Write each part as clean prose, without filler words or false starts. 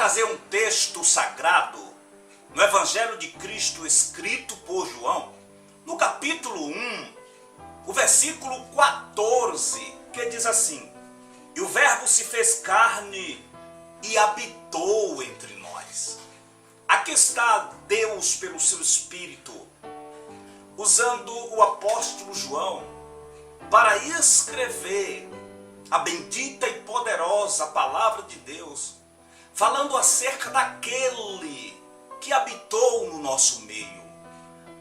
trazer um texto sagrado no Evangelho de Cristo escrito por João, no capítulo 1, o versículo 14, que diz assim: e o Verbo se fez carne e habitou entre nós. Aqui está Deus pelo seu Espírito, usando o apóstolo João para escrever a bendita e poderosa palavra de Deus, falando acerca daquele que habitou no nosso meio,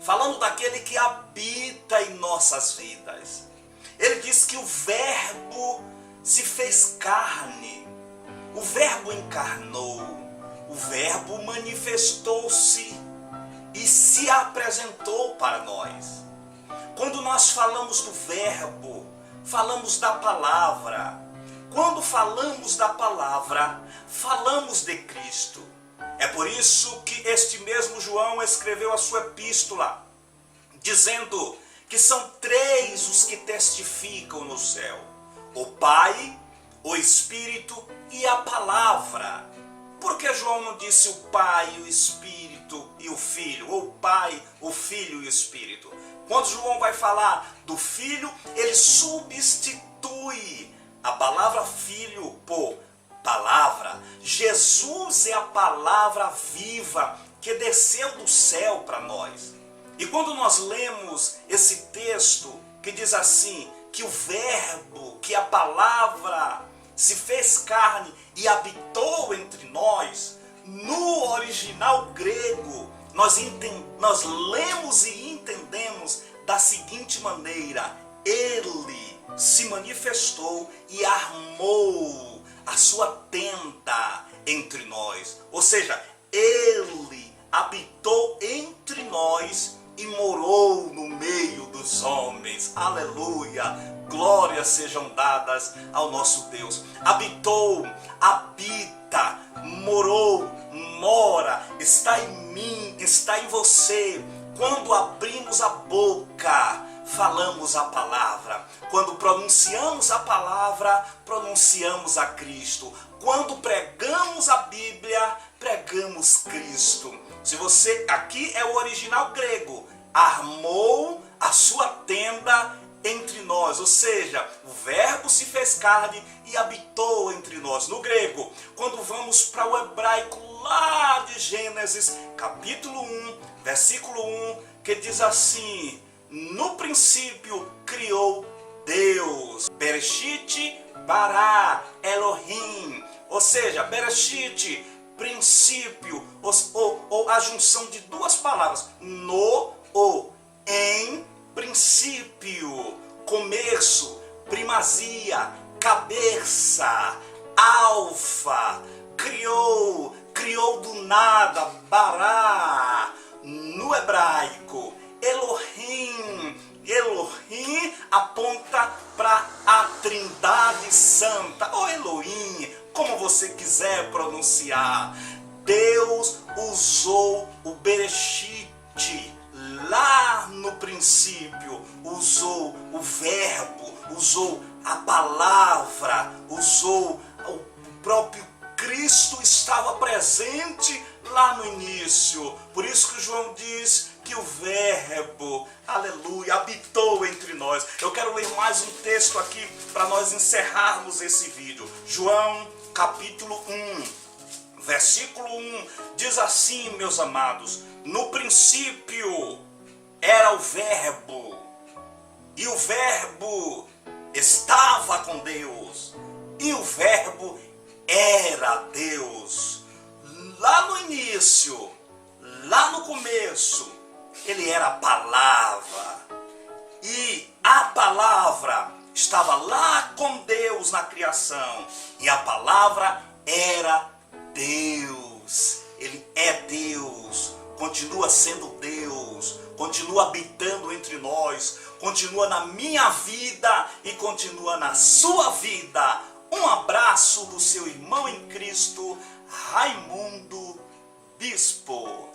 falando daquele que habita em nossas vidas. Ele diz que o Verbo se fez carne, o Verbo encarnou, o Verbo manifestou-se e se apresentou para nós. Quando nós falamos do Verbo, falamos da palavra. Quando falamos da palavra, falamos de Cristo. É por isso que este mesmo João escreveu a sua epístola, dizendo que são três os que testificam no céu: o Pai, o Espírito e a palavra. Por que João não disse o Pai, o Espírito e o Filho? Ou o Pai, o Filho e o Espírito? Quando João vai falar do Filho, ele substitui a palavra Filho por palavra. Jesus é a palavra viva que desceu do céu para nós. E quando nós lemos esse texto que diz assim, que o Verbo, que a palavra se fez carne e habitou entre nós, no original grego, nós lemos e entendemos da seguinte maneira: ele se manifestou e armou a sua tenda entre nós. Ou seja, ele habitou entre nós e morou no meio dos homens. Aleluia! Glórias sejam dadas ao nosso Deus. Habitou, habita, morou, mora, está em mim, está em você. Quando abrimos a boca, falamos a palavra. Quando pronunciamos a palavra, pronunciamos a Cristo. Quando pregamos a Bíblia, pregamos Cristo. Se você, aqui é o original grego, armou a sua tenda entre nós, ou seja, o Verbo se fez carne e habitou entre nós. No grego, quando vamos para o hebraico lá de Gênesis, capítulo 1, versículo 1, que diz assim: no princípio criou Deus. Bereshit bara Elohim. Ou seja, Bereshit, princípio, ou a junção de duas palavras, no ou em princípio, começo, primazia, cabeça, alfa, criou do nada, bará. No hebraico, Elohim aponta para a Trindade Santa, ou Elohim, como você quiser pronunciar. Deus usou o Bereshit lá no princípio, usou o Verbo, usou a palavra, usou o próprio Cristo, estava presente lá no início. Por isso que João diz que o Verbo, aleluia, habitou entre nós. Eu quero ler mais um texto aqui para nós encerrarmos esse vídeo. João capítulo 1, versículo 1, diz assim, meus amados: no princípio era o Verbo, e o Verbo estava com Deus, e o Verbo era Deus. Lá no início, lá no começo, ele era a palavra, e a palavra estava lá com Deus na criação, e a palavra era Deus. Ele é Deus, continua sendo Deus, continua habitando entre nós, continua na minha vida e continua na sua vida. Um abraço do seu irmão em Cristo, Raimundo Bispo.